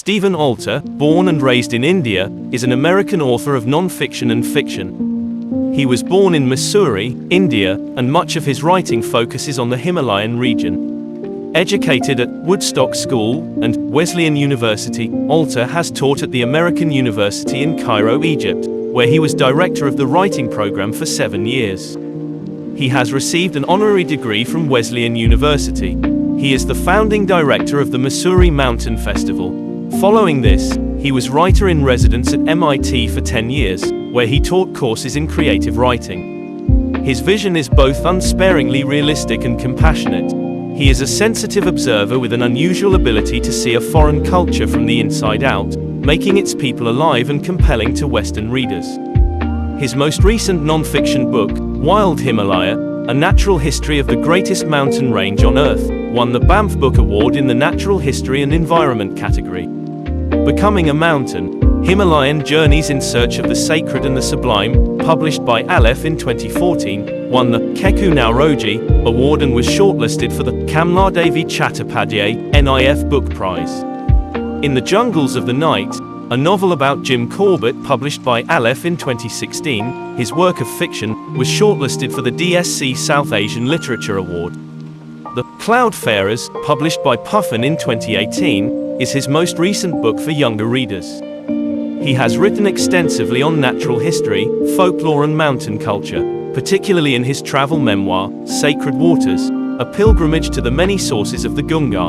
Stephen Alter, born and raised in India, is an American author of non-fiction and fiction. He was born in Missouri, India, and much of his writing focuses on the Himalayan region. Educated at Woodstock School and Wesleyan University, Alter has taught at the American University in Cairo, Egypt, where he was director of the writing program for 7 years. He has received an honorary degree from Wesleyan University. He is the founding director of the Missouri Mountain Festival. Following this, he was writer-in-residence at MIT for 10 years, where he taught courses in creative writing. His vision is both unsparingly realistic and compassionate. He is a sensitive observer with an unusual ability to see a foreign culture from the inside out, making its people alive and compelling to Western readers. His most recent non-fiction book, Wild Himalaya, A Natural History of the Greatest Mountain Range on Earth, won the Banff Book Award in the Natural History and Environment category. Becoming a Mountain: Himalayan Journeys in Search of the Sacred and the Sublime, published by Aleph in 2014, won the Keku Nauroji Award and was shortlisted for the Kamladevi Chattopadhyay NIF Book Prize. In the Jungles of the Night, a novel about Jim Corbett published by Aleph in 2016, his work of fiction was shortlisted for the DSC South Asian Literature Award. The Cloudfarers, published by Puffin in 2018, is his most recent book for younger readers. He has written extensively on natural history, folklore and mountain culture, particularly in his travel memoir, Sacred Waters, a pilgrimage to the many sources of the Gunga.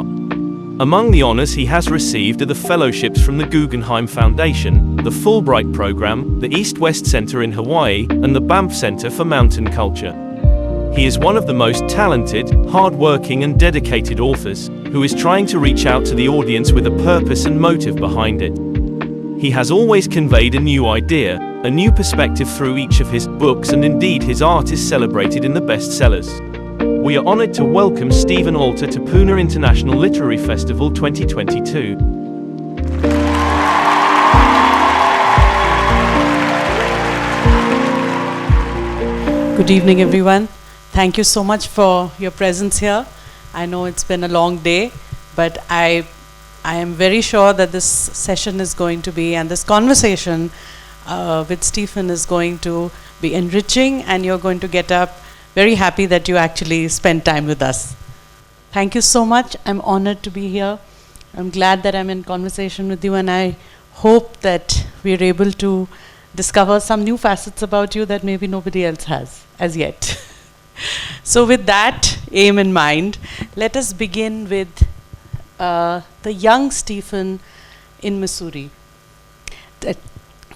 Among the honors he has received are the fellowships from the Guggenheim Foundation, the Fulbright Program, the East-West Center in Hawaii, and the Banff Center for Mountain Culture. He is one of the most talented, hard-working and dedicated authors, who is trying to reach out to the audience with a purpose and motive behind it. He has always conveyed a new idea, a new perspective through each of his books, and indeed his art is celebrated in the bestsellers. We are honored to welcome Stephen Alter to Pune International Literary Festival 2022. Good evening, everyone. Thank you so much for your presence here. I know it's been a long day, but I am very sure that this session is going to be, and this conversation with Stephen is going to be enriching, and you're going to get up very happy that you actually spent time with us. Thank you so much. I'm honored to be here. I'm glad that I'm in conversation with you, and I hope that we're able to discover some new facets about you that maybe nobody else has as yet. So with that aim in mind, let us begin with the young Stephen in Missouri.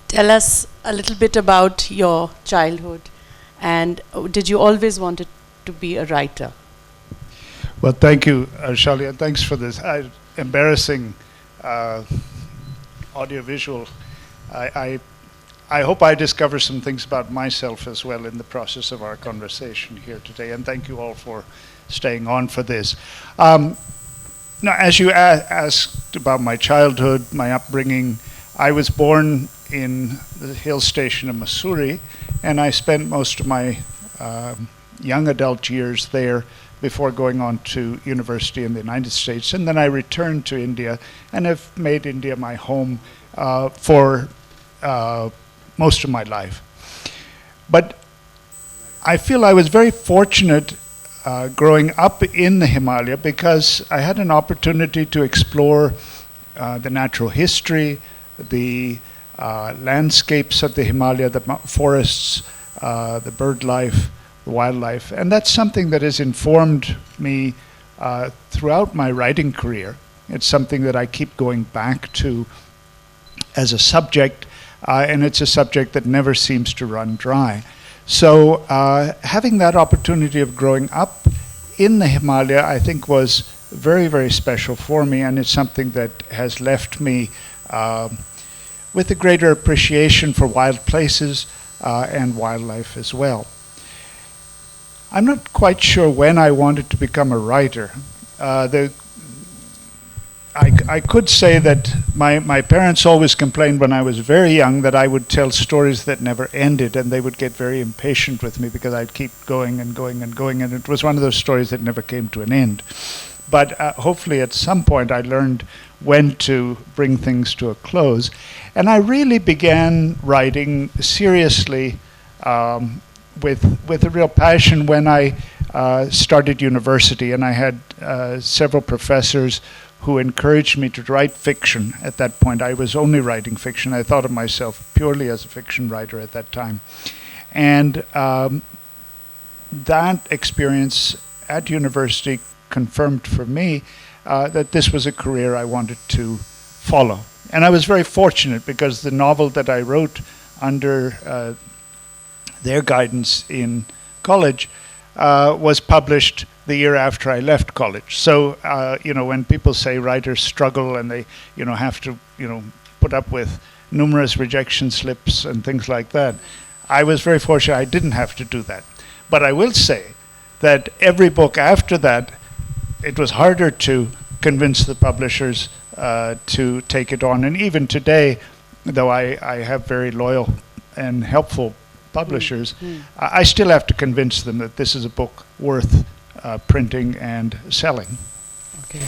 Tell us a little bit about your childhood, and did you always want to be a writer? Well, thank you, Harshali, and thanks for this embarrassing audiovisual. I hope I discover some things about myself as well in the process of our conversation here today, and thank you all for staying on for this. Now, as you asked about my childhood, my upbringing, I was born in the hill station of Missouri, and I spent most of my young adult years there before going on to university in the United States. And then I returned to India and have made India my home for most of my life. But I feel I was very fortunate growing up in the Himalaya because I had an opportunity to explore the natural history, the landscapes of the Himalaya, the forests, the bird life, the wildlife, and that's something that has informed me throughout my writing career. It's something that I keep going back to as a subject, and it's a subject that never seems to run dry. So having that opportunity of growing up in the Himalaya, I think was very, very special for me, and it's something that has left me with a greater appreciation for wild places and wildlife as well. I'm not quite sure when I wanted to become a writer. I could say that my parents always complained when I was very young that I would tell stories that never ended, and they would get very impatient with me because I'd keep going and going and going, and it was one of those stories that never came to an end. but hopefully at some point I learned when to bring things to a close. And I really began writing seriously with a real passion when I started university, and I had several professors who encouraged me to write fiction. At that point, I was only writing fiction. I thought of myself purely as a fiction writer at that time. And that experience at university confirmed for me that this was a career I wanted to follow. And I was very fortunate because the novel that I wrote under their guidance in college was published the year after I left college. So, when people say writers struggle and they, have to, put up with numerous rejection slips and things like that, I was very fortunate I didn't have to do that. But I will say that every book after that, it was harder to convince the publishers to take it on. And even today, though I have very loyal and helpful publishers, I still have to convince them that this is a book worth printing and selling. Okay,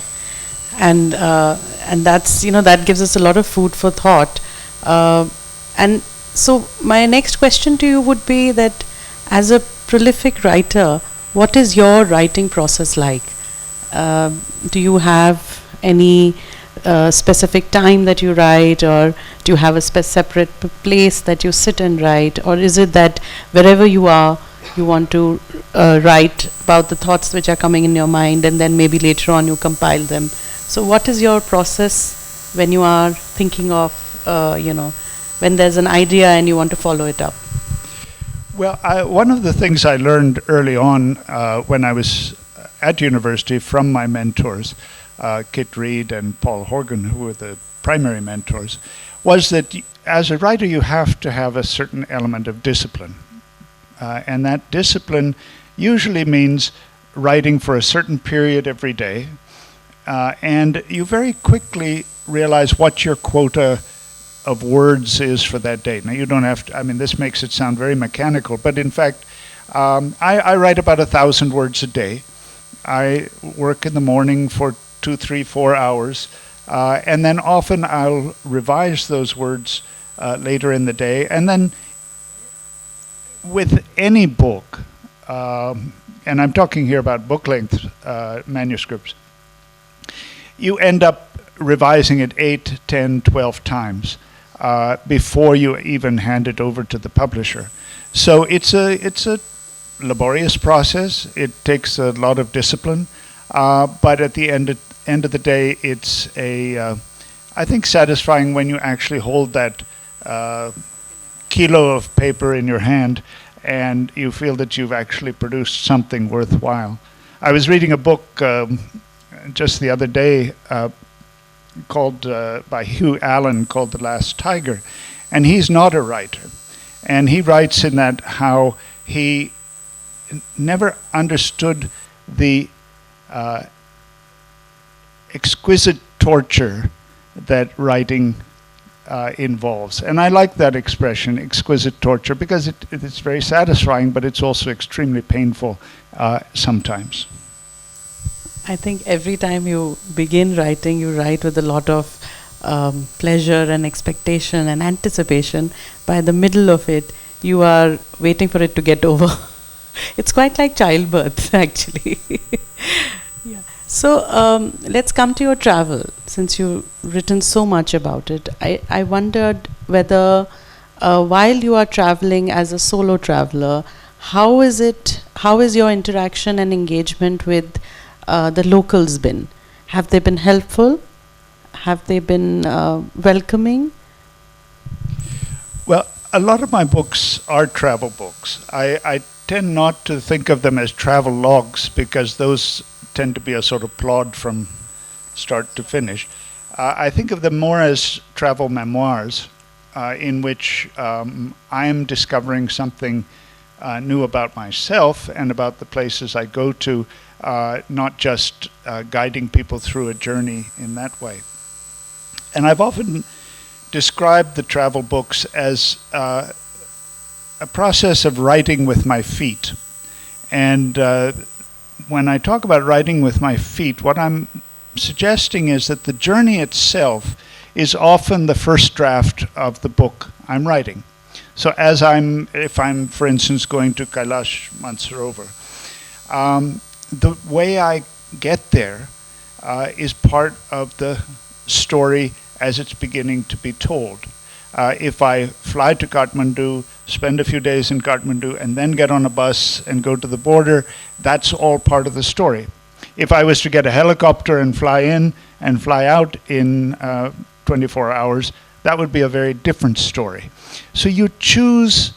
and that's that gives us a lot of food for thought. And so my next question to you would be that, as a prolific writer, what is your writing process like? Do you have any specific time that you write, or do you have a separate place that you sit and write, or is it that wherever you are, you want to write about the thoughts which are coming in your mind, and then maybe later on you compile them? So what is your process when you are thinking of, when there's an idea and you want to follow it up? Well, one of the things I learned early on when I was at university from my mentors, Kit Reed and Paul Horgan, who were the primary mentors, was that as a writer you have to have a certain element of discipline. And that discipline usually means writing for a certain period every day. And you very quickly realize what your quota of words is for that day. Now, you don't have to, this makes it sound very mechanical, but in fact, I write about 1,000 words a day. I work in the morning for 2, 3, 4 hours, and then often I'll revise those words later in the day. And then with any book, and I'm talking here about book-length manuscripts, you end up revising it 8, 10, 12 times before you even hand it over to the publisher. So it's a laborious process. It takes a lot of discipline, but at the end of the day, it's I think satisfying when you actually hold that kilo of paper in your hand and you feel that you've actually produced something worthwhile. I was reading a book just the other day called by Hugh Allen called The Last Tiger, and he's not a writer, and he writes in that how he never understood the exquisite torture that writing involves. And I like that expression, exquisite torture, because it's very satisfying, but it's also extremely painful sometimes. I think every time you begin writing, you write with a lot of pleasure and expectation and anticipation. By the middle of it, you are waiting for it to get over. It's quite like childbirth, actually. Yeah. So let's come to your travel. Since you've written so much about it, I wondered whether while you are traveling as a solo traveler, how is your interaction and engagement with the locals been? Have they been helpful? Have they been welcoming? Well, a lot of my books are travel books. I tend not to think of them as travel logs because those tend to be a sort of plod from start to finish. I think of them more as travel memoirs in which I am discovering something new about myself and about the places I go to, not just guiding people through a journey in that way. And I've often described the travel books as a process of writing with my feet. And when I talk about writing with my feet, what I'm suggesting is that the journey itself is often the first draft of the book I'm writing. So if I'm, for instance, going to Kailash Mansarovar, the way I get there is part of the story as it's beginning to be told. If I fly to Kathmandu, spend a few days in Kathmandu, and then get on a bus and go to the border, that's all part of the story. If I was to get a helicopter and fly in and fly out in 24 hours, that would be a very different story. So you choose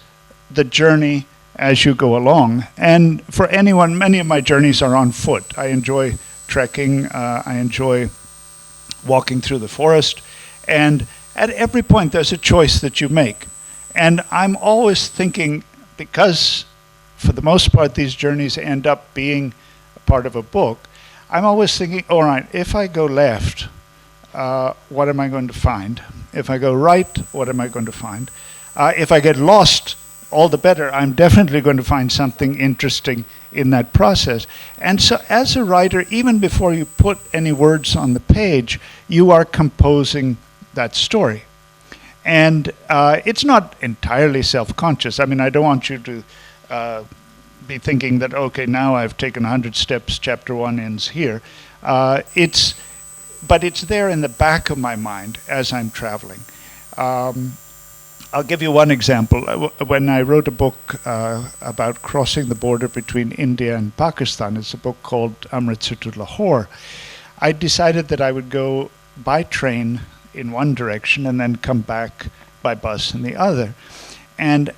the journey as you go along. And for anyone, many of my journeys are on foot. I enjoy trekking, I enjoy walking through the forest, and at every point there's a choice that you make. And I'm always thinking, because for the most part these journeys end up being a part of a book, I'm always thinking, all right, if I go left, what am I going to find? If I go right, what am I going to find? If I get lost, all the better. I'm definitely going to find something interesting in that process. And so as a writer, even before you put any words on the page, you are composing that story. And it's not entirely self-conscious. I mean, I don't want you to be thinking that, okay, now I've taken 100 steps, chapter 1 ends here. But it's there in the back of my mind as I'm traveling. I'll give you one example. When I wrote a book about crossing the border between India and Pakistan, it's a book called Amritsar to Lahore, I decided that I would go by train in one direction and then come back by bus in the other. And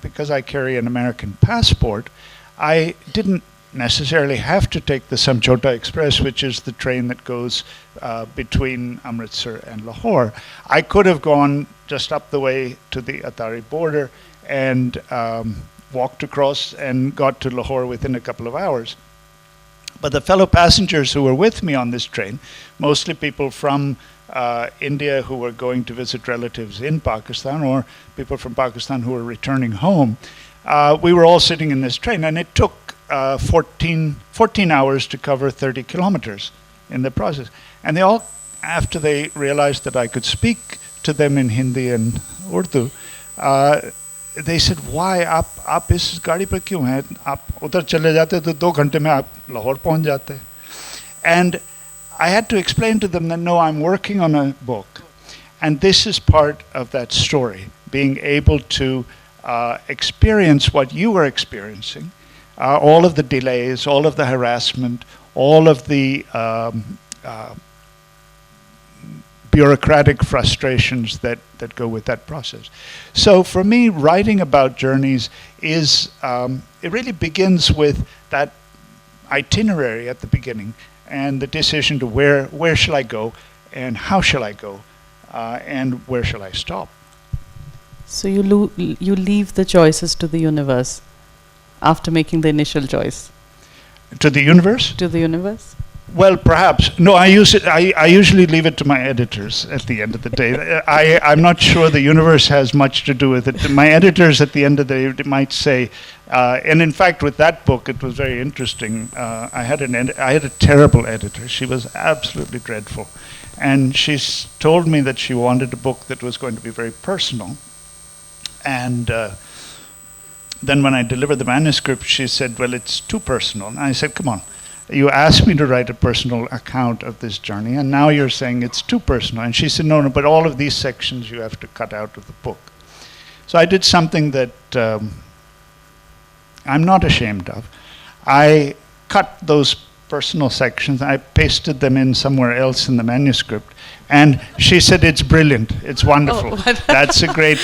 because I carry an American passport, I didn't necessarily have to take the Samjhota Express, which is the train that goes between Amritsar and Lahore. I could have gone just up the way to the Atari border and walked across and got to Lahore within a couple of hours. But the fellow passengers who were with me on this train, mostly people from India who were going to visit relatives in Pakistan, or people from Pakistan who were returning home, we were all sitting in this train, and it took 14 hours to cover 30 kilometers in the process. And they all, after they realized that I could speak to them in Hindi and Urdu, they said, why आप इस गाड़ी पर क्यों हैं? आप उधर चले जाते तो 2 घंटे में आप लाहौर पहुंच जाते. And I had to explain to them that no, I'm working on a book, and this is part of that story, being able to experience what you were experiencing, all of the delays, all of the harassment, all of the bureaucratic frustrations that go with that process. So for me, writing about journeys is, it really begins with that itinerary at the beginning and the decision to where shall I go and how shall I go and where shall I stop. So you leave the choices to the universe after making the initial choice. To the universe? To the universe? Well, perhaps. No, I usually leave it to my editors at the end of the day. I'm not sure the universe has much to do with it. My editors at the end of the day might say, and in fact with that book it was very interesting. I had a terrible editor. She was absolutely dreadful. And she told me that she wanted a book that was going to be very personal. And then when I delivered the manuscript, she said, well, it's too personal. And I said, come on. You asked me to write a personal account of this journey, and now you're saying it's too personal. And she said, no, but all of these sections you have to cut out of the book. So I did something that I'm not ashamed of. I cut those personal sections, I pasted them in somewhere else in the manuscript, and she said, it's brilliant, it's wonderful. Oh. That's a great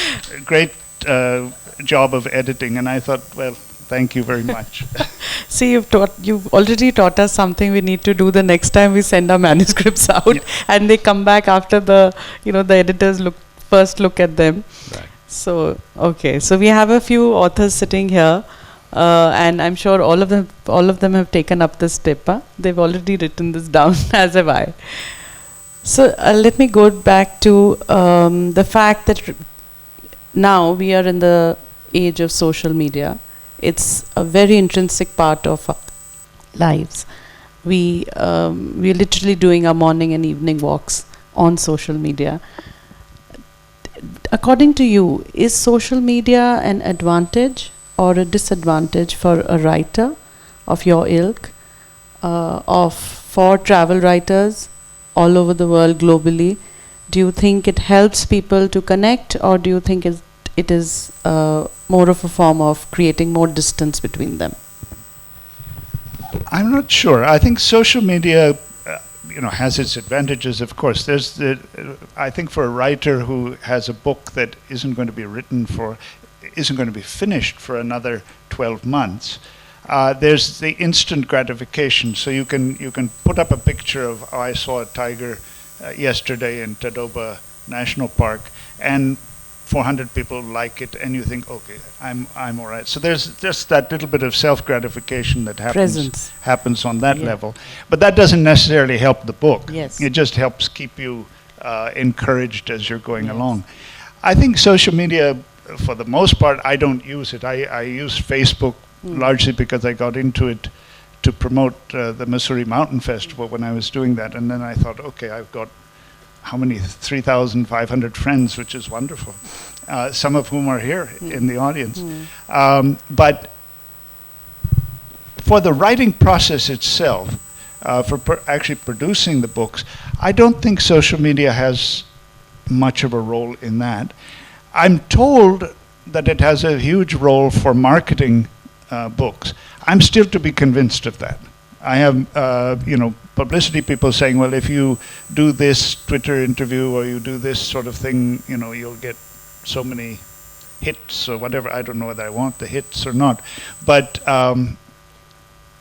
job of editing. And I thought, well, thank you very much. See, you've already taught us something we need to do the next time we send our manuscripts out, Yeah. and they come back after the editors first look at them. Right. So, okay. So we have a few authors sitting here, and I'm sure all of them have taken up this tip. They've already written this down, as have I. So let me go back to the fact that now we are in the age of social media. It's a very intrinsic part of lives. We're literally doing our morning and evening walks on social media. According to you, is social media an advantage or a disadvantage for a writer of your ilk, for travel writers all over the world globally? Do you think it helps people to connect, or do you think it is more of a form of creating more distance between them? I'm not sure. I think social media, has its advantages. Of course, I think for a writer who has a book that isn't going to be finished for another 12 months, there's the instant gratification. So you can put up a picture of, I saw a tiger yesterday in Tadoba National Park, and 400 people like it, and you think, okay, I'm all right. So there's just that little bit of self-gratification that happens on that level. But that doesn't necessarily help the book. Yes. It just helps keep you encouraged as you're going along. I think social media, for the most part, I don't use it. I use Facebook largely because I got into it to promote the Missouri Mountain Festival when I was doing that. And then I thought, okay, I've got 3,500 friends, which is wonderful. Some of whom are here in the audience. But for the writing process itself, for actually producing the books, I don't think social media has much of a role in that. I'm told that it has a huge role for marketing books. I'm still to be convinced of that. I have, publicity people saying, well, if you do this Twitter interview or you do this sort of thing, you'll get so many hits or whatever. I don't know whether I want the hits or not. But I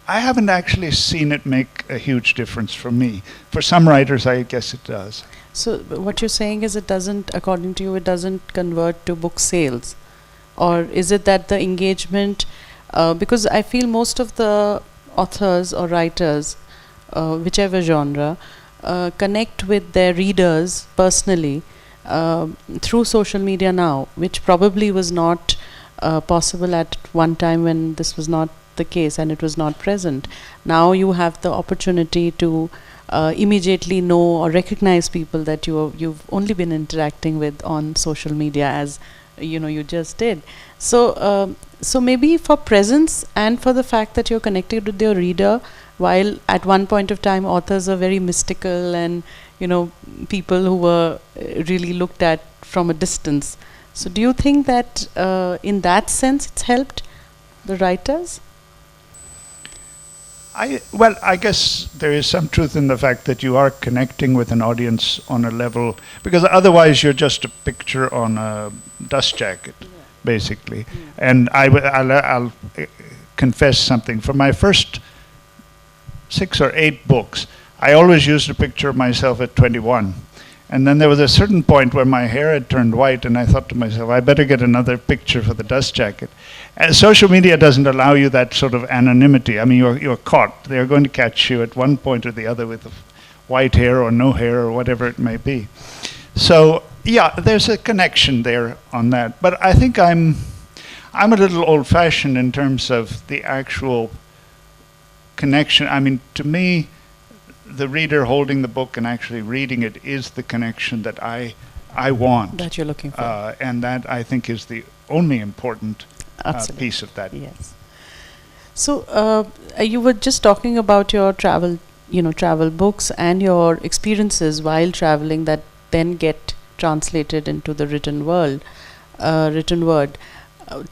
haven't actually seen it make a huge difference for me. For some writers, I guess it does. So what you're saying is according to you, it doesn't convert to book sales? Or is it that the engagement, because I feel most of the authors or writers, whichever genre, connect with their readers personally through social media now, which probably was not possible at one time when this was not the case and it was not present. Now you have the opportunity to immediately know or recognize people that you've only been interacting with on social media, as you just did. So maybe for presence and for the fact that you're connected with your reader, while at one point of time authors are very mystical and people who were really looked at from a distance. So do you think that in that sense it's helped the writers? I guess there is some truth in the fact that you are connecting with an audience on a level, because otherwise you're just a picture on a dust jacket, basically. And I'll confess something. For my first 6 or 8 books, I always used a picture of myself at 21. And then there was a certain point where my hair had turned white, and I thought to myself, I better get another picture for the dust jacket. And social media doesn't allow you that sort of anonymity. I mean, you're caught. They're going to catch you at one point or the other with white hair or no hair or whatever it may be. So, yeah, there's a connection there on that. But I think I'm a little old-fashioned in terms of the actual connection. I mean, to me, the reader holding the book and actually reading it is the connection that I want. That you're looking for. And that, I think, is the only important piece of that. Yes. So you were just talking about your travel books and your experiences while traveling that then get translated into the written word.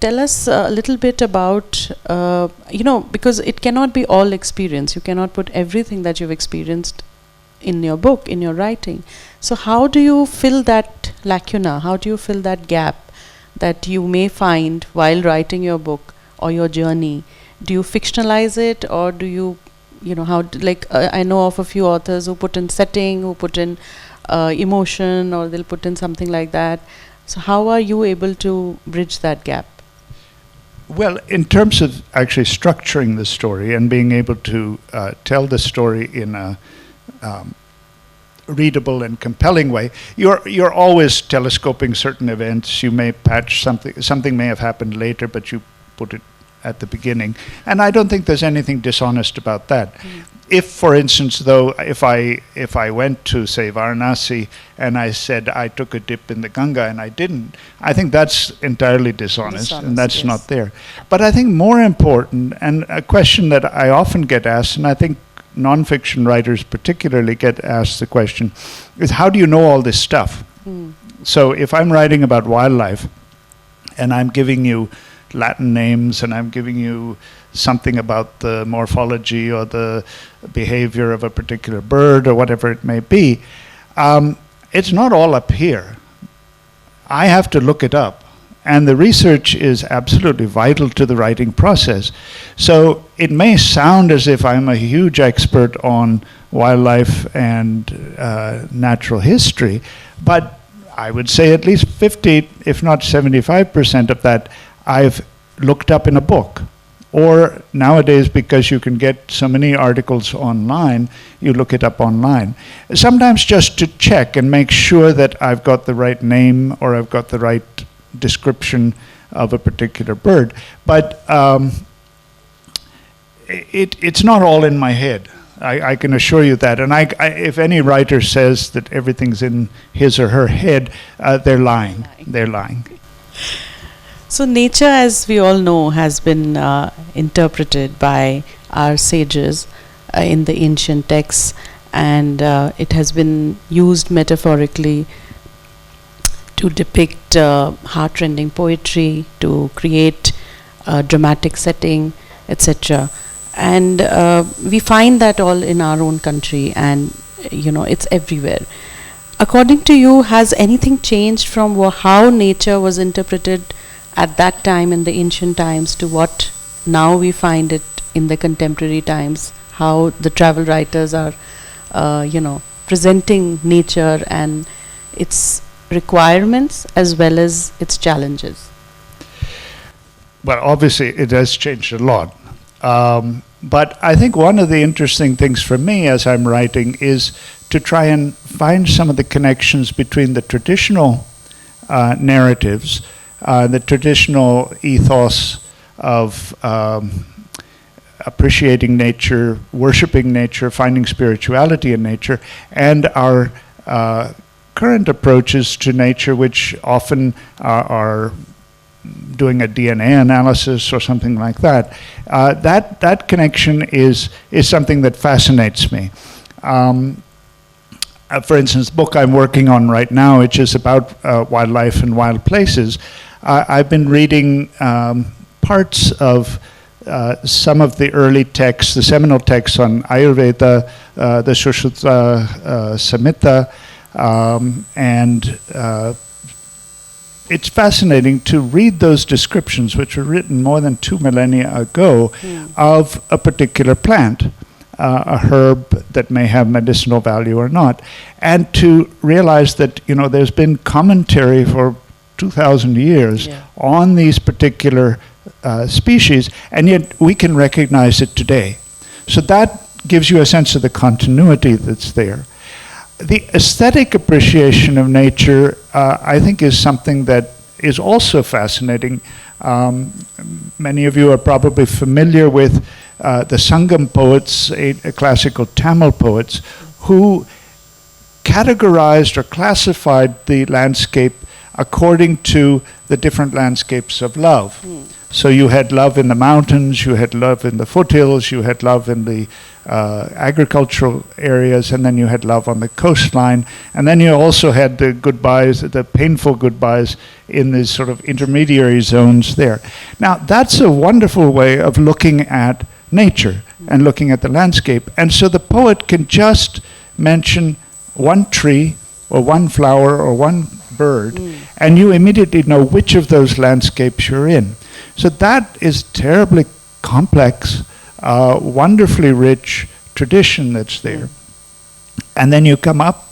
Tell us a little bit about, because it cannot be all experience. You cannot put everything that you've experienced in your book, in your writing. So how do you fill that lacuna? How do you fill that gap that you may find while writing your book or your journey? Do you fictionalize it, or do you, I know of a few authors who put in setting, who put in emotion, or they'll put in something like that. So how are you able to bridge that gap? Well, in terms of actually structuring the story and being able to tell the story in a readable and compelling way, you're always telescoping certain events. You may patch something may have happened later, but you put it at the beginning. And I don't think there's anything dishonest about that. If, for instance, though, if I went to, say, Varanasi and I said I took a dip in the Ganga and I didn't, I think that's entirely dishonest, and that's yes. not there. But I think more important, and a question that I often get asked, and I think nonfiction writers particularly get asked the question, is how do you know all this stuff? So if I'm writing about wildlife and I'm giving you Latin names and I'm giving you something about the morphology or the behavior of a particular bird or whatever it may be, it's not all up here. I have to look it up. And the research is absolutely vital to the writing process. So it may sound as if I'm a huge expert on wildlife and natural history, but I would say at least 50, if not 75% of that I've looked up in a book. Or nowadays, because you can get so many articles online, you look it up online. Sometimes just to check and make sure that I've got the right name or I've got the right description of a particular bird. But it's not all in my head. I can assure you that. And if any writer says that everything's in his or her head, they're lying. They're lying. So nature, as we all know, has been interpreted by our sages in the ancient texts, and it has been used metaphorically to depict heart-rending poetry, to create a dramatic setting, etc. And we find that all in our own country, and it's everywhere. According to you, has anything changed from how nature was interpreted at that time in the ancient times to what now we find it in the contemporary times? How the travel writers are, presenting nature and its requirements as well as its challenges? Well, obviously it has changed a lot. But I think one of the interesting things for me as I'm writing is to try and find some of the connections between the traditional narratives, the traditional ethos of appreciating nature, worshiping nature, finding spirituality in nature, and our current approaches to nature, which often are doing a DNA analysis or something like that. That connection is something that fascinates me. For instance, the book I'm working on right now, which is about wildlife and wild places, I've been reading parts of some of the early texts, the seminal texts on Ayurveda, the Sushruta Samhita, and it's fascinating to read those descriptions, which were written more than 2 millennia ago, of a particular plant, a herb that may have medicinal value or not, and to realize that there's been commentary for 2,000 years on these particular species, and yet we can recognize it today. So that gives you a sense of the continuity that's there. The aesthetic appreciation of nature, I think, is something that is also fascinating. Many of you are probably familiar with the Sangam poets, classical Tamil poets, who categorized or classified the landscape according to the different landscapes of love. So you had love in the mountains, you had love in the foothills, you had love in the agricultural areas, and then you had love on the coastline, and then you also had the goodbyes, the painful goodbyes in these sort of intermediary zones there. Now that's a wonderful way of looking at nature and looking at the landscape, and so the poet can just mention one tree or one flower or one bird, and you immediately know which of those landscapes you're in. So that is terribly complex, wonderfully rich tradition that's there. And then you come up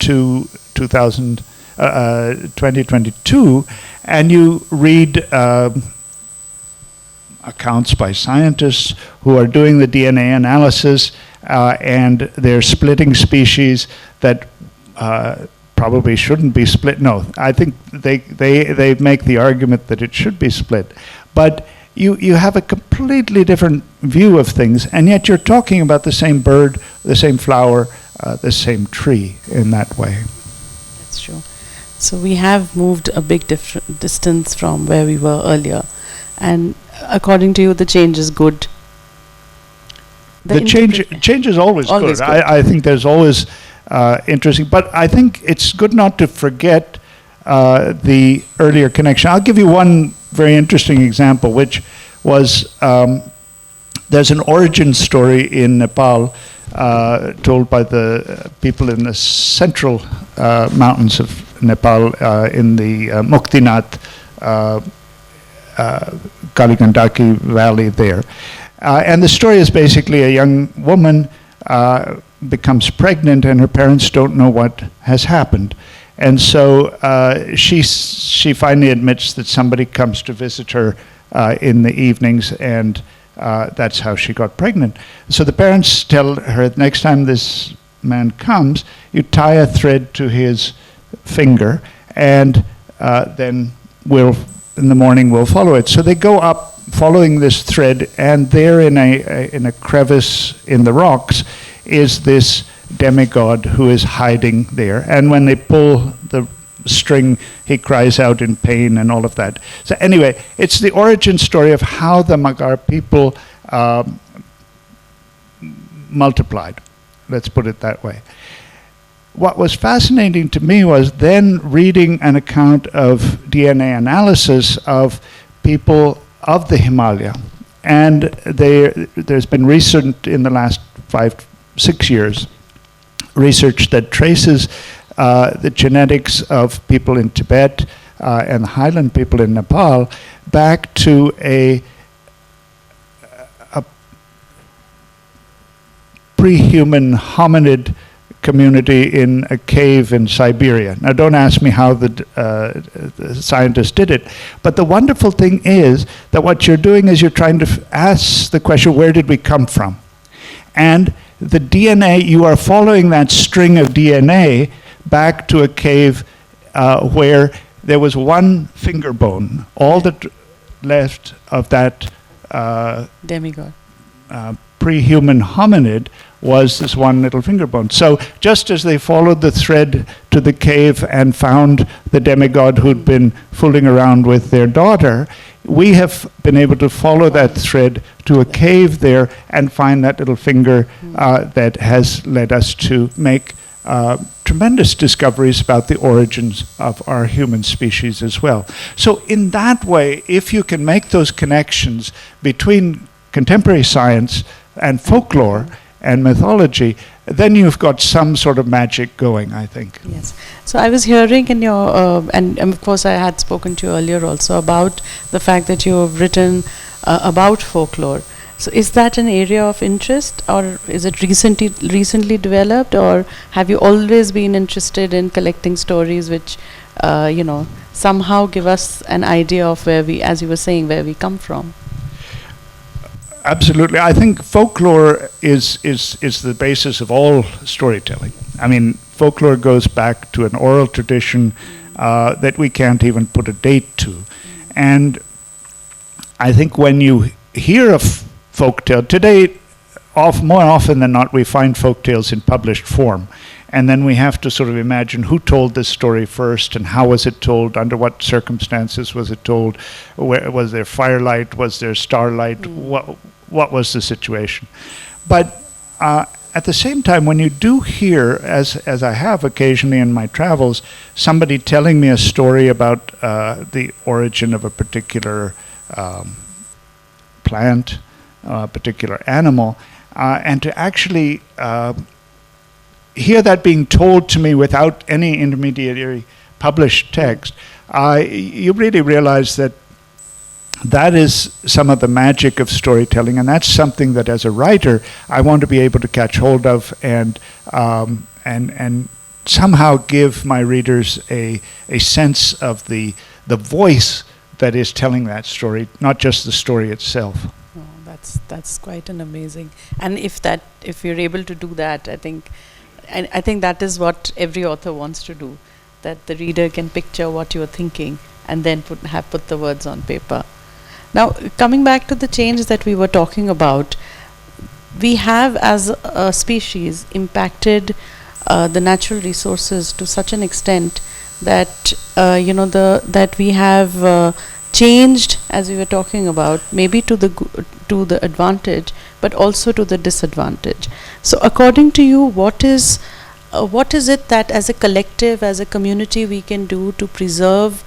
to 2022, and you read accounts by scientists who are doing the DNA analysis, and they're splitting species that probably shouldn't be split. No, I think they make the argument that it should be split. But you have a completely different view of things, and yet you're talking about the same bird, the same flower, the same tree in that way. That's true. So we have moved a big distance from where we were earlier, and according to you, the change is good. The change is always good. I think there's always interesting, but I think it's good not to forget the earlier connection. I'll give you one very interesting example, which was there's an origin story in Nepal told by the people in the central mountains of Nepal in the Muktinath Kaligandaki Valley there. And the story is basically a young woman becomes pregnant and her parents don't know what has happened. And so she finally admits that somebody comes to visit her in the evenings, and that's how she got pregnant. So the parents tell her, next time this man comes, you tie a thread to his finger, and then in the morning we'll follow it. So they go up following this thread, and there in a crevice in the rocks is this demigod who is hiding there. And when they pull the string, he cries out in pain and all of that. So anyway, it's the origin story of how the Magar people multiplied. Let's put it that way. What was fascinating to me was then reading an account of DNA analysis of people of the Himalaya. And there's been recent, in the last 5-6 years, research that traces the genetics of people in Tibet and the highland people in Nepal back to a pre-human hominid community in a cave in Siberia. Now, don't ask me how the scientists did it, but the wonderful thing is that what you're doing is you're trying to ask the question, where did we come from? And the DNA, you are following that string of DNA back to a cave where there was one finger bone, all that left of that demigod. Pre-human hominid was this one little finger bone. So just as they followed the thread to the cave and found the demigod who'd been fooling around with their daughter, we have been able to follow that thread to a cave there and find that little finger that has led us to make tremendous discoveries about the origins of our human species as well. So in that way, if you can make those connections between contemporary science and folklore and mythology, then you've got some sort of magic going, I think. Yes. So I was hearing in your, and of course I had spoken to you earlier also about the fact that you have written about folklore. So is that an area of interest, or is it recently developed, or have you always been interested in collecting stories which, somehow give us an idea of where we, as you were saying, where we come from? Absolutely. I think folklore is the basis of all storytelling. I mean, folklore goes back to an oral tradition that we can't even put a date to. And I think when you hear a folktale, today, more often than not, we find folktales in published form. And then we have to sort of imagine who told this story first and how was it told, under what circumstances was it told, was there firelight, was there starlight, what was the situation. But at the same time, when you do hear, as I have occasionally in my travels, somebody telling me a story about the origin of a particular plant, a particular animal, and to actually hear that being told to me without any intermediary published text, you really realize that that is some of the magic of storytelling, and that's something that as a writer I want to be able to catch hold of and somehow give my readers a sense of the voice that is telling that story, not just the story itself. Oh, that's quite an amazing. And if you're able to do that, I think that is what every author wants to do, that the reader can picture what you're thinking and then put the words on paper. Now, coming back to the change that we were talking about, we have as a species impacted the natural resources to such an extent that that we have changed, as we were talking about, maybe to the advantage, but also to the disadvantage. So, according to you, what is it that as a collective, as a community, we can do to preserve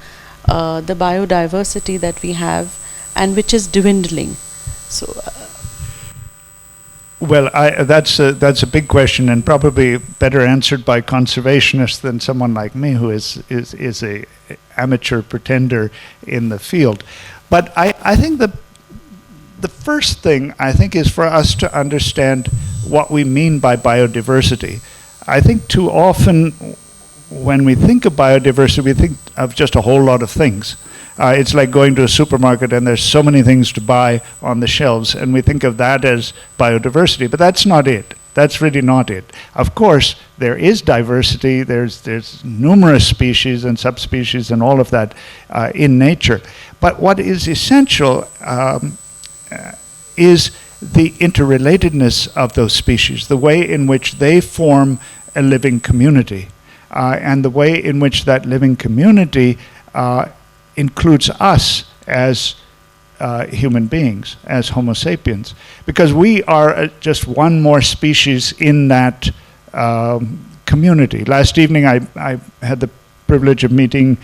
the biodiversity that we have, and which is dwindling? So, Well, that's a big question, and probably better answered by conservationists than someone like me, who is a amateur pretender in the field. But I think the first thing, I think, is for us to understand what we mean by biodiversity. I think too often when we think of biodiversity, we think of just a whole lot of things. It's like going to a supermarket and there's so many things to buy on the shelves, and we think of that as biodiversity, but that's not it. That's really not it. Of course, there is diversity, there's numerous species and subspecies and all of that in nature. But what is essential is the interrelatedness of those species, the way in which they form a living community, and the way in which that living community includes us as human beings, as Homo sapiens, because we are just one more species in that community. Last evening I had the privilege of meeting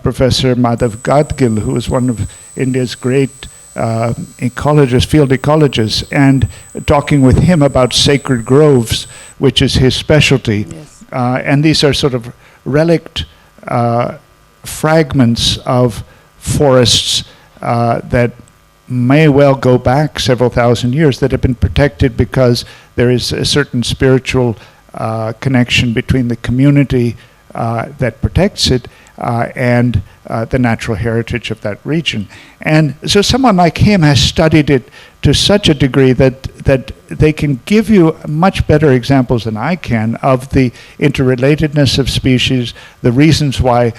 Professor Madhav Gadgil, who is one of India's great ecologists, field ecologists, and talking with him about sacred groves, which is his specialty. yes. And these are sort of relict fragments of forests that may well go back several thousand years, that have been protected because there is a certain spiritual connection between the community that protects it and the natural heritage of that region. And so someone like him has studied it to such a degree that they can give you much better examples than I can of the interrelatedness of species, the reasons why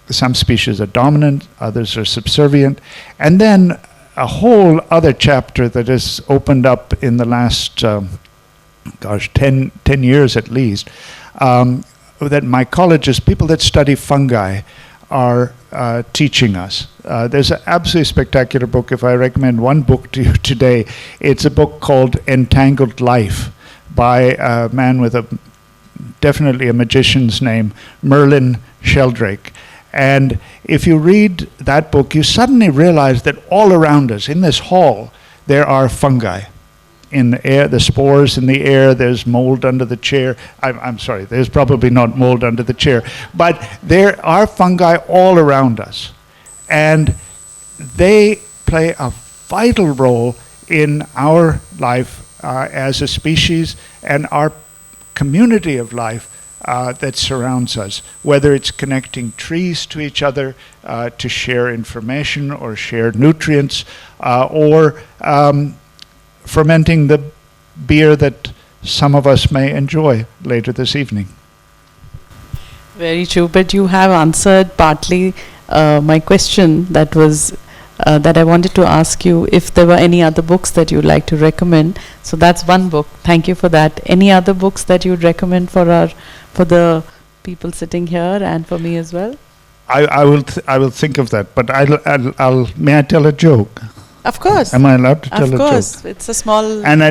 some species are dominant, others are subservient, and then a whole other chapter that has opened up in the last 10 years at least, that mycologists, people that study fungi, are teaching us. There's an absolutely spectacular book. If I recommend one book to you today, it's a book called Entangled Life by a man with definitely a magician's name, Merlin Sheldrake. And if you read that book, you suddenly realize that all around us, in this hall, there are fungi. In the air, the spores in the air, there's mold under the chair. I'm sorry, there's probably not mold under the chair, but there are fungi all around us. And they play a vital role in our life as a species and our community of life that surrounds us, whether it's connecting trees to each other to share information or share nutrients, or fermenting the beer that some of us may enjoy later this evening. Very true, but you have answered partly my question that was that I wanted to ask you if there were any other books that you'd like to recommend. So that's one book. Thank you for that. Any other books that you'd recommend for the people sitting here and for me as well? I will think of that, but I'll may I tell a joke? Of course. Am I allowed to tell a joke? Of course. It's a small... And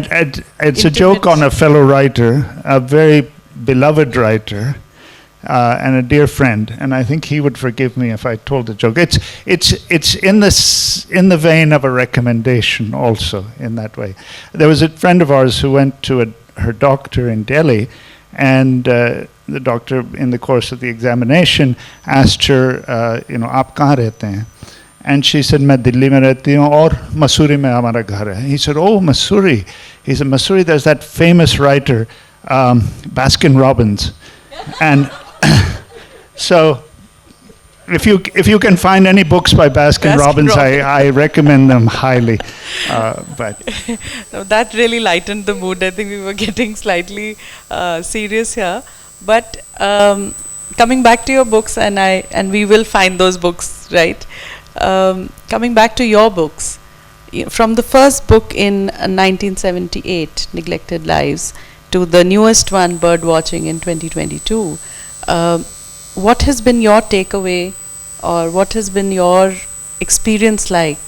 it's a joke on a fellow writer, a very beloved writer, and a dear friend. And I think he would forgive me if I told the joke. It's in the vein of a recommendation also, in that way. There was a friend of ours who went to her doctor in Delhi, and the doctor, in the course of the examination, asked her, "Aap kahan rehte hain?" And she said, "मैं दिल्ली में रहती हूँ और मसूरी में हमारा घर है." He said, "Oh, Missouri." He said, "Missouri, there's that famous writer, Baskin Robbins." And so if you can find any books by Baskin Robbins, I recommend them highly. But no, that really lightened the mood. I think we were getting slightly serious here. But coming back to your books, and we will find those books, right? Coming back to your books, from the first book in 1978, Neglected Lives, to the newest one, Bird Watching, in 2022, what has been your takeaway, or what has been your experience like,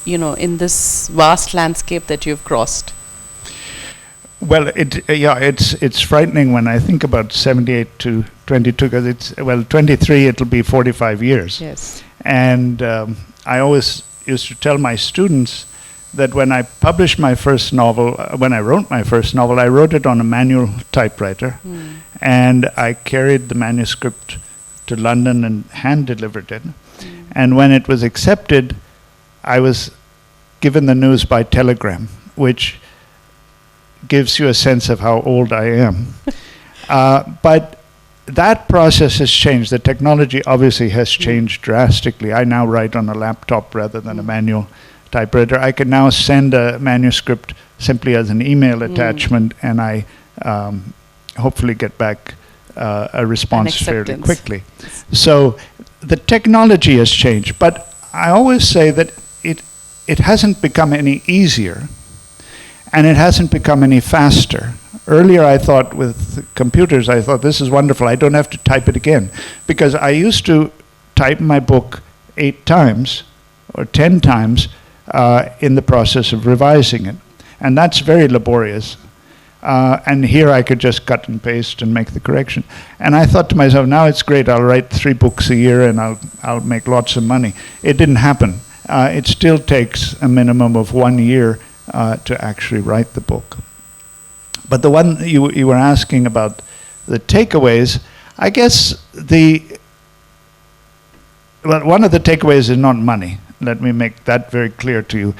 in this vast landscape that you've crossed? Well, it's frightening when I think about 78 to 22, because 23 it'll be 45 years. Yes. And I always used to tell my students that when I published my first novel, when I wrote my first novel, I wrote it on a manual typewriter, and I carried the manuscript to London and hand delivered it. And when it was accepted, I was given the news by telegram, which gives you a sense of how old I am. But that process has changed. The technology obviously has changed drastically. I now write on a laptop rather than a manual typewriter. I can now send a manuscript simply as an email attachment, and I hopefully get back a response fairly quickly. So the technology has changed, but I always say that it hasn't become any easier, and it hasn't become any faster. Earlier I thought with computers, I thought this is wonderful, I don't have to type it again. Because I used to type my book 8 times or 10 times in the process of revising it. And that's very laborious. And here I could just cut and paste and make the correction. And I thought to myself, now it's great, I'll write 3 books a year and I'll make lots of money. It didn't happen. It still takes a minimum of 1 year to actually write the book. But the one you were asking about, the takeaways, I guess one of the takeaways is not money. Let me make that very clear to you.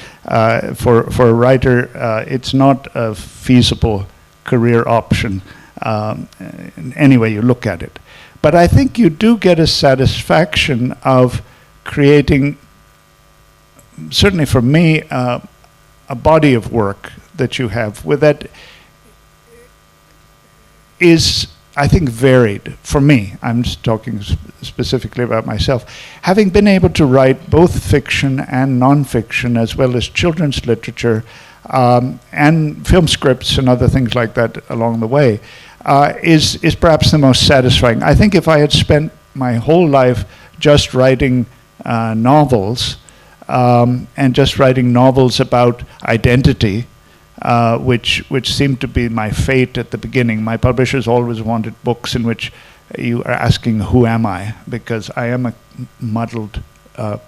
For a writer, it's not a feasible career option any way you look at it. But I think you do get a satisfaction of creating, certainly for me, a body of work that you have with that is, I think, varied. For me, I'm just talking specifically about myself. Having been able to write both fiction and non-fiction, as well as children's literature, and film scripts and other things like that along the way, is perhaps the most satisfying. I think if I had spent my whole life just writing novels, and just writing novels about identity, which seemed to be my fate at the beginning. My publishers always wanted books in which you are asking, who am I? Because I am a muddled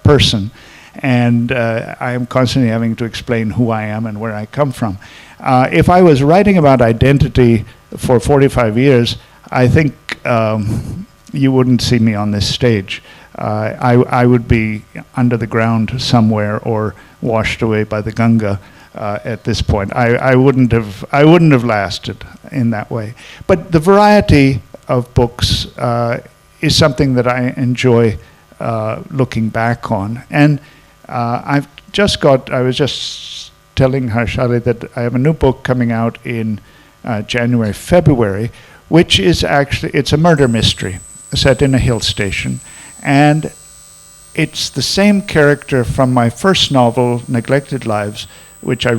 person, and I am constantly having to explain who I am and where I come from. If I was writing about identity for 45 years, I think you wouldn't see me on this stage. I would be under the ground somewhere or washed away by the Ganga at this point. I wouldn't have lasted in that way. But the variety of books is something that I enjoy looking back on. And I was just telling Harshali that I have a new book coming out in January, February, which is actually, it's a murder mystery set in a hill station. And it's the same character from my first novel, Neglected Lives, which I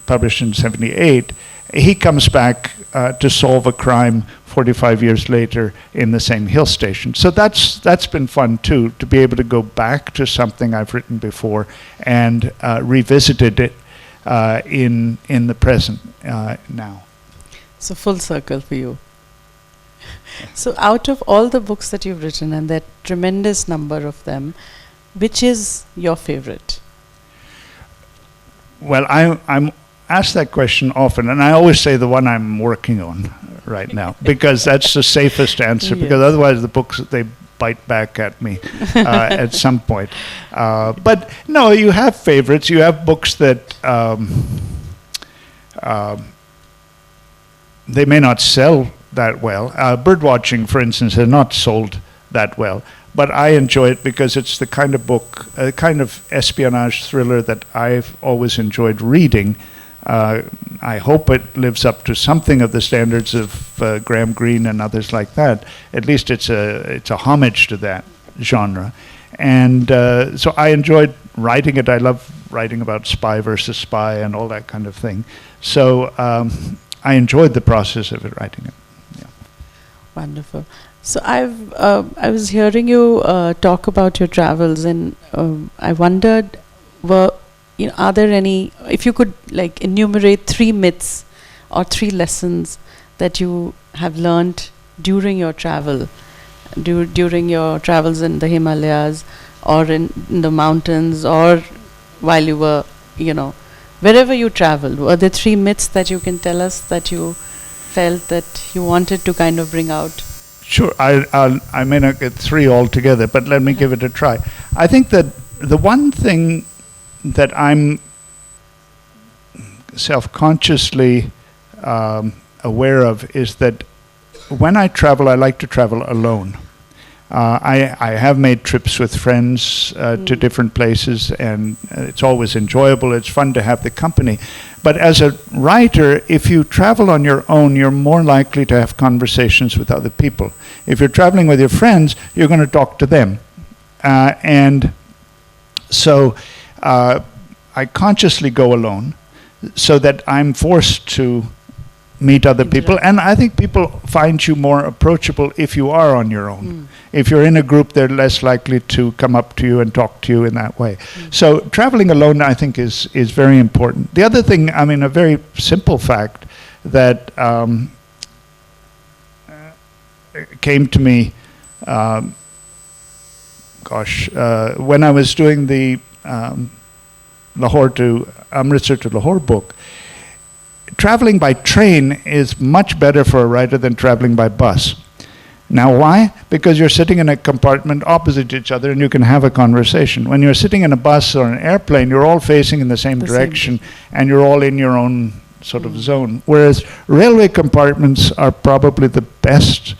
published in '78. He comes back to solve a crime 45 years later in the same hill station. So that's been fun too, to be able to go back to something I've written before and revisited it in the present now. So full circle for you. So out of all the books that you've written, and that tremendous number of them, which is your favorite? Well, I'm asked that question often, and I always say the one I'm working on right now, because that's the safest answer, because otherwise the books, they bite back at me at some point. But no, you have favorites. You have books that they may not sell that well. Bird Watching, for instance, has not sold that well, but I enjoy it because it's the kind of book, a kind of espionage thriller that I've always enjoyed reading. I hope it lives up to something of the standards of Graham Greene and others like that. At least it's a homage to that genre. And so I enjoyed writing it. I love writing about spy versus spy and all that kind of thing. So I enjoyed the process of it, writing it. Yeah. Wonderful. So I was hearing you talk about your travels, and I wondered, are there any, if you could like enumerate 3 myths or 3 lessons that you have learned during your travel, during your travels in the Himalayas or in the mountains, or while you were, wherever you traveled, were there 3 myths that you can tell us that you felt that you wanted to kind of bring out? Sure, I may not get 3 altogether, but let me give it a try. I think that the one thing that I'm self-consciously aware of is that when I travel, I like to travel alone. I have made trips with friends to different places, and it's always enjoyable. It's fun to have the company. But as a writer, if you travel on your own, you're more likely to have conversations with other people. If you're traveling with your friends, you're going to talk to them. And so I consciously go alone so that I'm forced to meet other people, and I think people find you more approachable if you are on your own. If you're in a group, they're less likely to come up to you and talk to you in that way. So traveling alone, I think, is very important. The other thing, I mean, a very simple fact that came to me, when I was doing the Lahore to Amritsar to Lahore book, traveling by train is much better for a writer than traveling by bus. Now why? Because you're sitting in a compartment opposite each other and you can have a conversation. When you're sitting in a bus or an airplane, you're all facing in the same direction and you're all in your own sort of zone. Whereas railway compartments are probably the best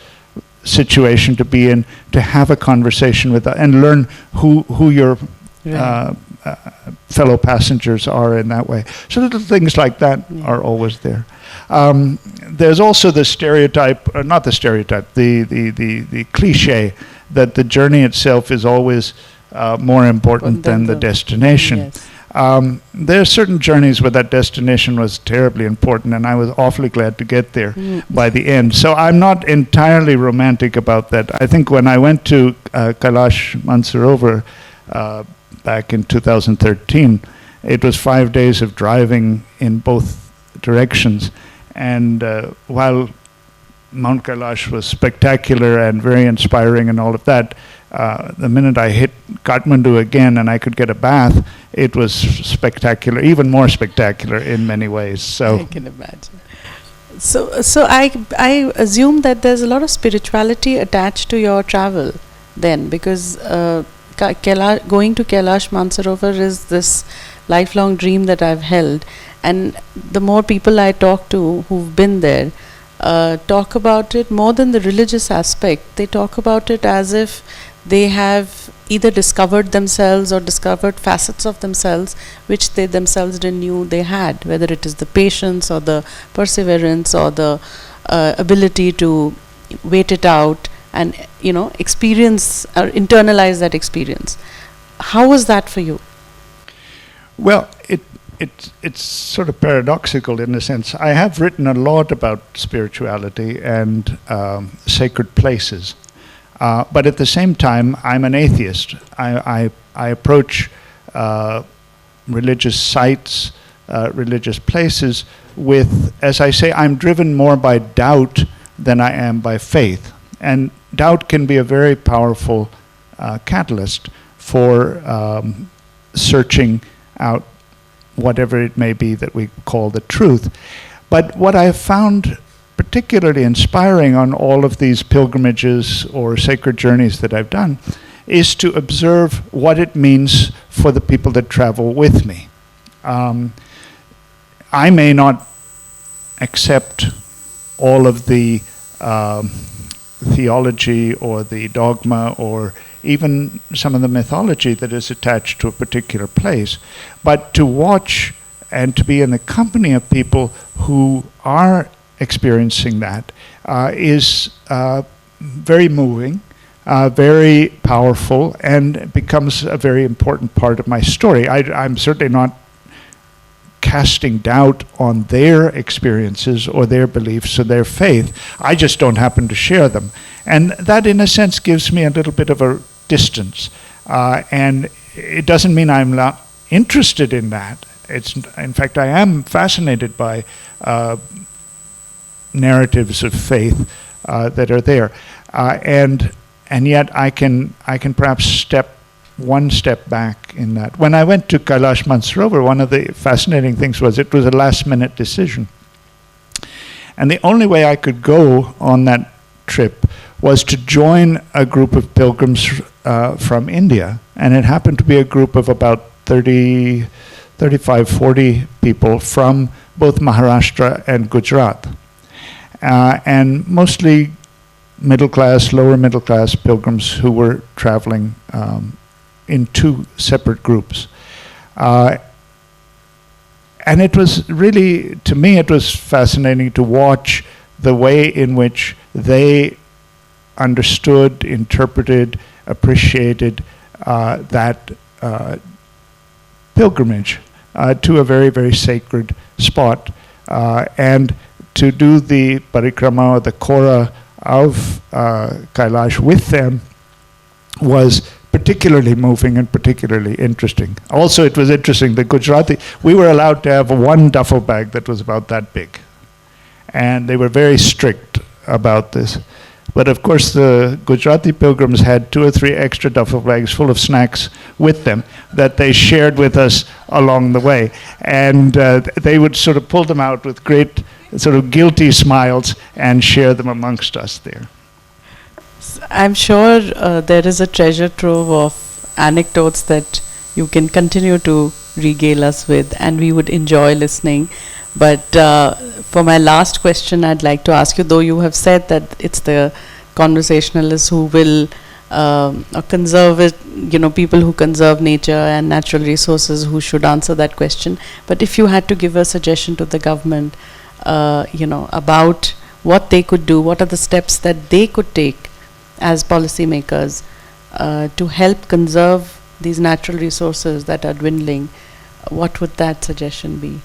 situation to be in, to have a conversation with and learn who your fellow passengers are in that way. So little things like that are always there. There's also the stereotype, not the stereotype, the cliche that the journey itself is always more important than the destination. Yes. There are certain journeys where that destination was terribly important, and I was awfully glad to get there by the end. So I'm not entirely romantic about that. I think when I went to Kailash Mansarovar back in 2013, it was 5 days of driving in both directions. And while Mount Kailash was spectacular and very inspiring and all of that, the minute I hit Kathmandu again and I could get a bath, it was spectacular, even more spectacular in many ways. So I can imagine. So I assume that there's a lot of spirituality attached to your travel then, because going to Kailash Mansarovar is this lifelong dream that I've held, and the more people I talk to who've been there talk about it more than the religious aspect. They talk about it as if they have either discovered themselves or discovered facets of themselves which they themselves didn't knew they had, whether it is the patience or the perseverance or the ability to wait it out and experience or internalize that experience. How was that for you? Well, it's sort of paradoxical in a sense. I have written a lot about spirituality and sacred places, but at the same time, I'm an atheist. I approach religious sites, religious places with, as I say, I'm driven more by doubt than I am by faith. And doubt can be a very powerful catalyst for searching out whatever it may be that we call the truth. But what I have found particularly inspiring on all of these pilgrimages or sacred journeys that I've done is to observe what it means for the people that travel with me. I may not accept all of the theology or the dogma or even some of the mythology that is attached to a particular place, but to watch and to be in the company of people who are experiencing that is very moving, very powerful, and becomes a very important part of my story. I'm certainly not casting doubt on their experiences or their beliefs or their faith. I just don't happen to share them. And that, in a sense, gives me a little bit of a distance. And it doesn't mean I'm not interested in that. In fact, I am fascinated by narratives of faith that are there. And yet I can perhaps step one step back in that. When I went to Kailash Mansarovar, one of the fascinating things was it was a last-minute decision. And the only way I could go on that trip was to join a group of pilgrims from India. And it happened to be a group of about 35, 40 people from both Maharashtra and Gujarat. And mostly middle class, lower middle class pilgrims who were traveling in two separate groups. And it was really, to me, it was fascinating to watch the way in which they understood, interpreted, appreciated that pilgrimage to a very, very sacred spot. And to do the parikrama, or the Kora of Kailash with them was particularly moving and particularly interesting. Also, it was interesting, the Gujarati, we were allowed to have one duffel bag that was about that big. And they were very strict about this. But of course, the Gujarati pilgrims had 2 or 3 extra duffel bags full of snacks with them that they shared with us along the way. And they would sort of pull them out with great sort of guilty smiles and share them amongst us there. I'm sure there is a treasure trove of anecdotes that you can continue to regale us with, and we would enjoy listening. But for my last question, I'd like to ask you, though you have said that it's the conversationalists who will conserve it, people who conserve nature and natural resources who should answer that question. But if you had to give a suggestion to the government, about what they could do, what are the steps that they could take as policymakers to help conserve these natural resources that are dwindling, what would that suggestion be?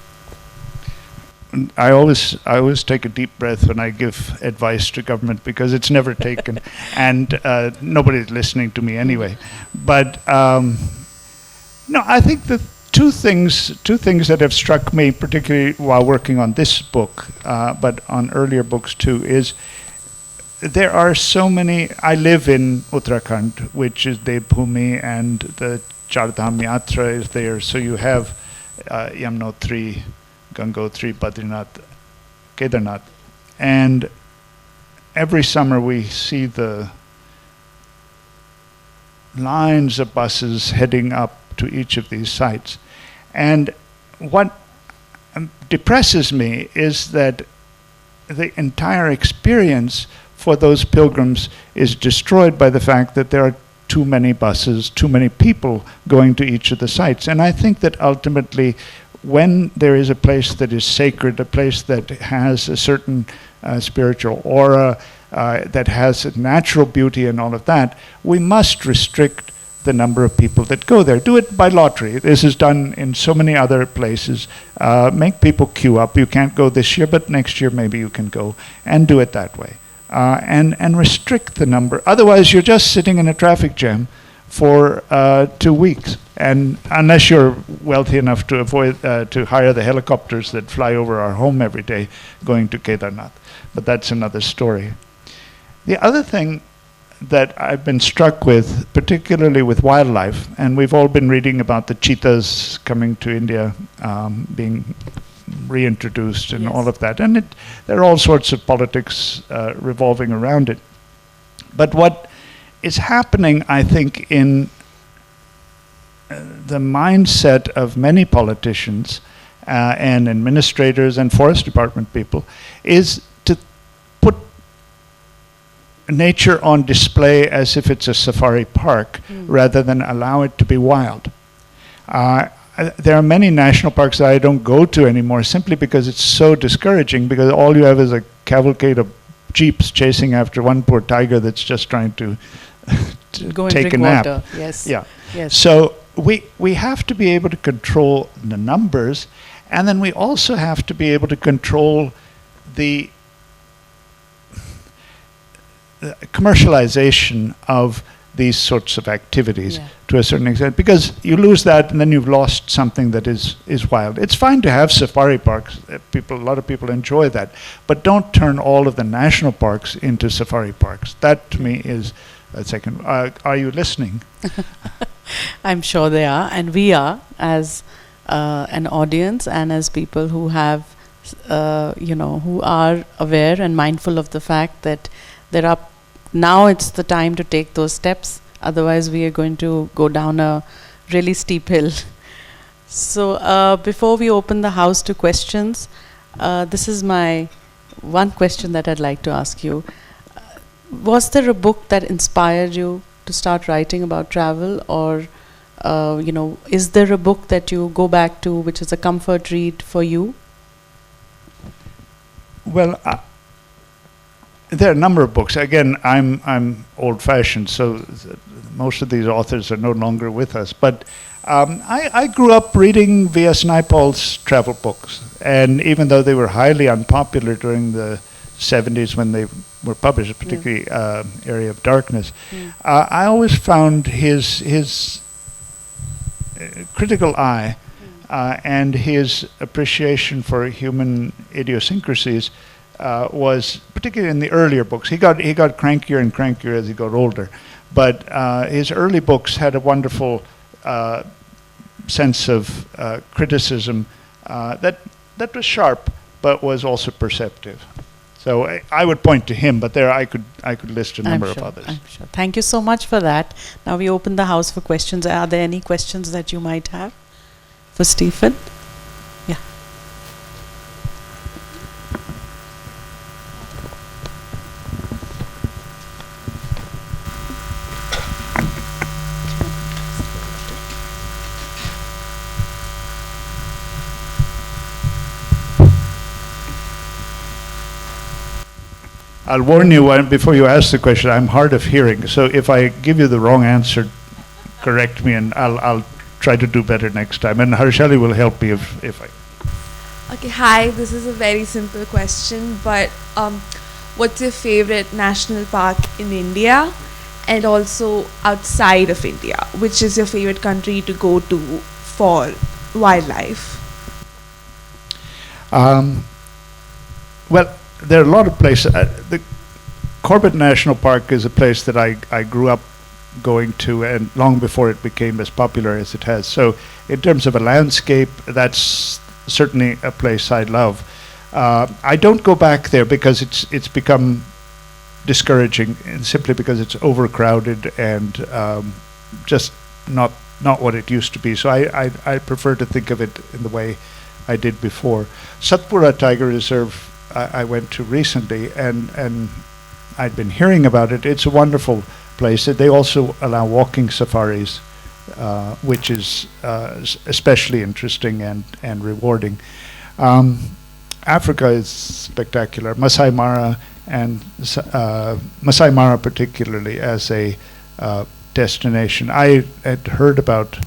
I always take a deep breath when I give advice to government, because it's never taken, and nobody's listening to me anyway. But no, I think the two things that have struck me, particularly while working on this book, but on earlier books too, is there are so many. I live in Uttarakhand, which is Devbhumi, and the Chardham Yatra is there. So you have Yamunotri, Gangotri, Badrinath, Kedarnath. And every summer we see the lines of buses heading up to each of these sites. And what depresses me is that the entire experience for those pilgrims is destroyed by the fact that there are too many buses, too many people going to each of the sites. And I think that ultimately, when there is a place that is sacred, a place that has a certain spiritual aura, that has a natural beauty and all of that, we must restrict the number of people that go there. Do it by lottery. This is done in so many other places. Make people queue up. You can't go this year, but next year maybe you can go, and do it that way. And restrict the number. Otherwise, you're just sitting in a traffic jam for 2 weeks. And unless you're wealthy enough to avoid to hire the helicopters that fly over our home every day going to Kedarnath. But that's another story. The other thing that I've been struck with, particularly with wildlife, and we've all been reading about the cheetahs coming to India, being reintroduced and all of that. And there are all sorts of politics revolving around it. But what is happening, I think, in the mindset of many politicians and administrators and forest department people is to put nature on display as if it's a safari park rather than allow it to be wild. There are many national parks that I don't go to anymore simply because it's so discouraging, because all you have is a cavalcade of jeeps chasing after one poor tiger that's just trying to Go and take drink a nap. water. Yes. Yeah. Yes. So we have to be able to control the numbers, and then we also have to be able to control the commercialization of these sorts of activities to a certain extent, because you lose that and then you've lost something that is wild. It's fine to have safari parks. A lot of people enjoy that, but don't turn all of the national parks into safari parks. That to me is a second. Are you listening? I'm sure they are, and we are, as an audience and as people who have, who are aware and mindful of the fact that now it's the time to take those steps. Otherwise, we are going to go down a really steep hill. So before we open the house to questions, this is my one question that I'd like to ask you. Was there a book that inspired you to start writing about travel, or is there a book that you go back to which is a comfort read for you? Well, there are a number of books. Again, I'm old-fashioned, so most of these authors are no longer with us. But I grew up reading V.S. Naipaul's travel books, and even though they were highly unpopular during the 70s when they were published, particularly Area of Darkness, I always found his critical eye and his appreciation for human idiosyncrasies was, particularly in the earlier books. He got crankier and crankier as he got older, but his early books had a wonderful sense of criticism that was sharp, but was also perceptive. So I would point to him, but there I could list a number of others. I'm sure. Thank you so much for that. Now we open the house for questions. Are there any questions that you might have for Stephen? Yeah. I'll warn you before you ask the question, I'm hard of hearing, so if I give you the wrong answer, correct me, and I'll try to do better next time. And Harshali will help me if I... Okay, hi, this is a very simple question, but what's your favorite national park in India and also outside of India? Which is your favorite country to go to for wildlife? Well, there are a lot of places. The Corbett National Park is a place that I grew up going to, and long before it became as popular as it has. So in terms of a landscape, that's certainly a place I love. I don't go back there because it's become discouraging, and simply because it's overcrowded and just not what it used to be. So I prefer to think of it in the way I did before. Satpura Tiger Reserve I went to recently, and I'd been hearing about it. It's a wonderful place. They also allow walking safaris, which is especially interesting and rewarding. Africa is spectacular. Masai Mara, and Masai Mara particularly as a destination. I had heard about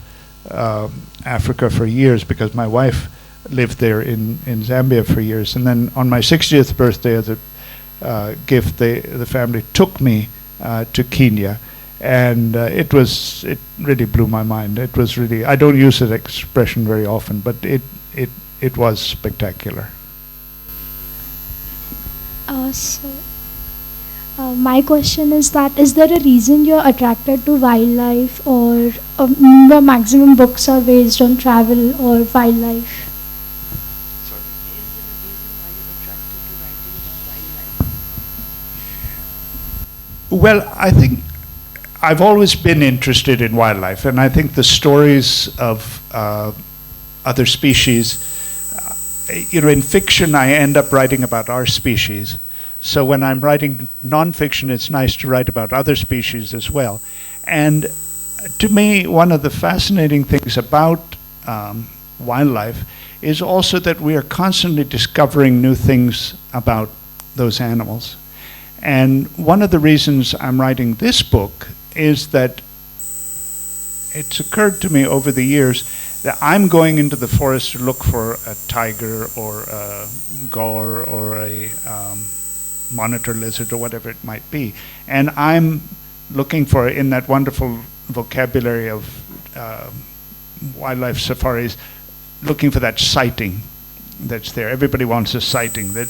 Africa for years because my wife lived there in Zambia for years, and then on my 60th birthday as a gift, the family took me to Kenya, and it really blew my mind. It was really, I don't use that expression very often, but it was spectacular. My question is is there a reason you're attracted to wildlife, or the maximum books are based on travel or wildlife? Well, I think I've always been interested in wildlife, and I think the stories of other species, in fiction I end up writing about our species. So when I'm writing nonfiction, it's nice to write about other species as well. And to me, one of the fascinating things about wildlife is also that we are constantly discovering new things about those animals. And one of the reasons I'm writing this book is that it's occurred to me over the years that I'm going into the forest to look for a tiger or a gaur or a monitor lizard or whatever it might be. And I'm looking for, in that wonderful vocabulary of wildlife safaris, looking for that sighting that's there. Everybody wants a sighting. That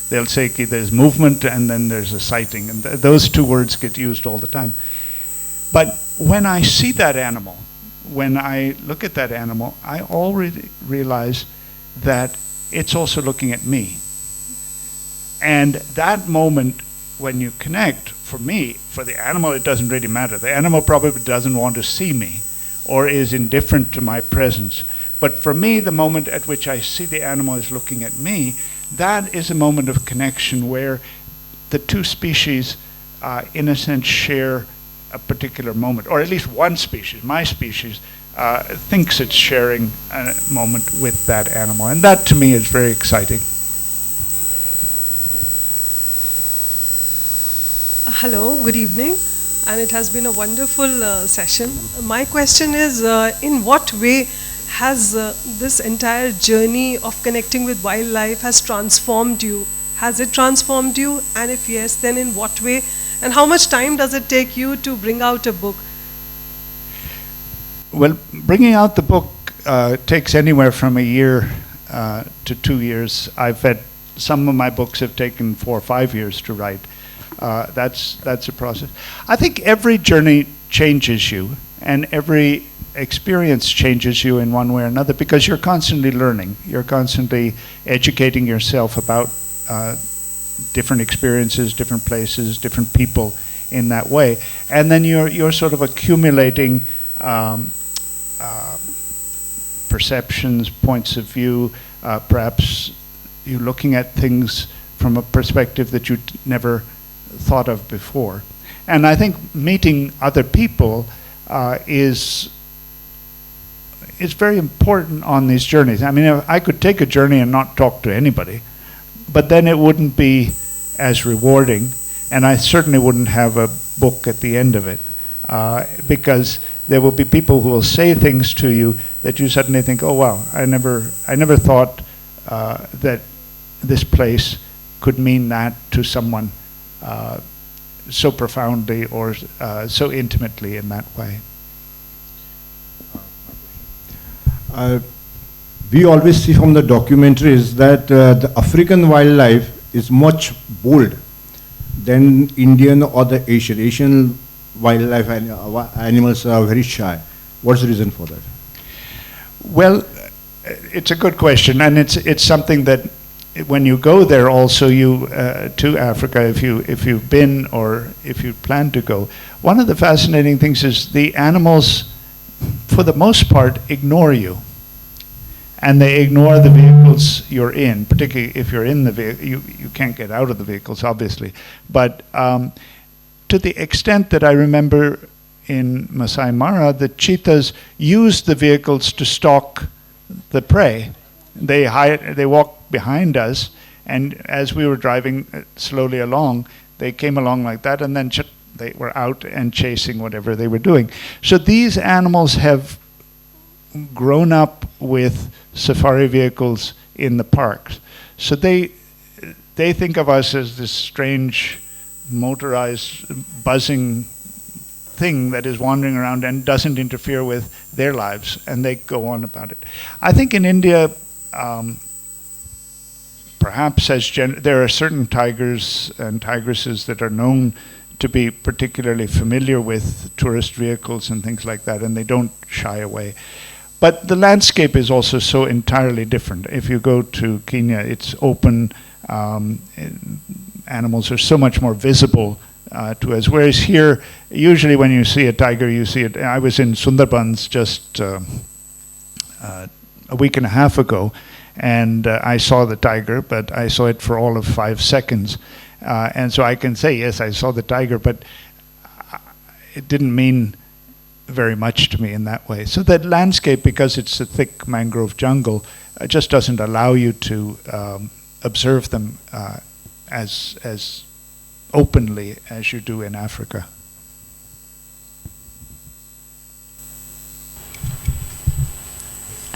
they'll say there's movement and then there's a sighting, and those two words get used all the time. But when I see that animal, when I look at that animal, I already realize that it's also looking at me. And that moment when you connect, for me, for the animal, it doesn't really matter. The animal probably doesn't want to see me or is indifferent to my presence. But for me, the moment at which I see the animal is looking at me, that is a moment of connection where the two species, in a sense, share a particular moment, or at least one species, my species, thinks it's sharing a moment with that animal. And that, to me, is very exciting. Hello, good evening, and it has been a wonderful session. My question is, in what way has this entire journey of connecting with wildlife has transformed you? Has it transformed you? And if yes, then in what way? And how much time does it take you to bring out a book? Well, bringing out the book takes anywhere from a year to 2 years. I've had, some of my books have taken 4 or 5 years to write. That's a process. I think every journey changes you, and every experience changes you in one way or another, because you're constantly learning. You're constantly educating yourself about different experiences, different places, different people in that way. And then you're sort of accumulating perceptions, points of view, perhaps you're looking at things from a perspective that you never thought of before. And I think meeting other people is very important on these journeys. I mean, I could take a journey and not talk to anybody, but then it wouldn't be as rewarding, and I certainly wouldn't have a book at the end of it, because there will be people who will say things to you that you suddenly think, oh wow, I never thought that this place could mean that to someone so profoundly or so intimately in that way. We always see from the documentaries that the African wildlife is much bold than Indian or the Asian. Asian wildlife animals are very shy. What's the reason for that? Well, it's a good question, and it's something that when you go there also to Africa, if you've been or if you plan to go, one of the fascinating things is the animals, for the most part, ignore you. And they ignore the vehicles you're in, particularly if you're in the vehicle. You can't get out of the vehicles, obviously. But to the extent that I remember in Masai Mara, the cheetahs used the vehicles to stalk the prey. They walked behind us, and as we were driving slowly along, they came along like that, and then they were out and chasing whatever they were doing. So these animals have grown up with safari vehicles in the parks. So they think of us as this strange motorized buzzing thing that is wandering around and doesn't interfere with their lives, and they go on about it. I think in India, perhaps there are certain tigers and tigresses that are known to be particularly familiar with tourist vehicles and things like that, and they don't shy away. But the landscape is also so entirely different. If you go to Kenya, it's open. Animals are so much more visible to us. Whereas here, usually when you see a tiger, you see it. I was in Sundarbans just a week and a half ago, and I saw the tiger, but I saw it for all of 5 seconds. And so I can say, yes, I saw the tiger, but it didn't mean very much to me in that way. So that landscape, because it's a thick mangrove jungle, just doesn't allow you to observe them as openly as you do in Africa.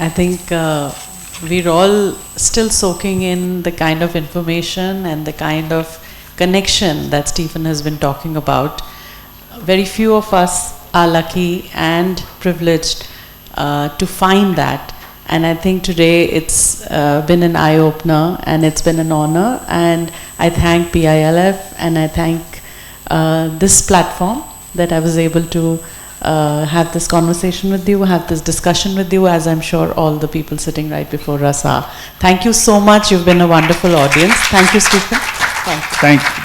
I think we're all still soaking in the kind of information and the kind of connection that Stephen has been talking about. Very few of us are lucky and privileged to find that. And I think today it's been an eye-opener and it's been an honor. And I thank PILF and I thank this platform that I was able to have this conversation with you, have this discussion with you, as I'm sure all the people sitting right before us are. Thank you so much. You've been a wonderful audience. Thank you, Stephen.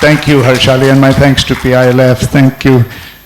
Thank you, Harshali, and my thanks to PILF. Thank you,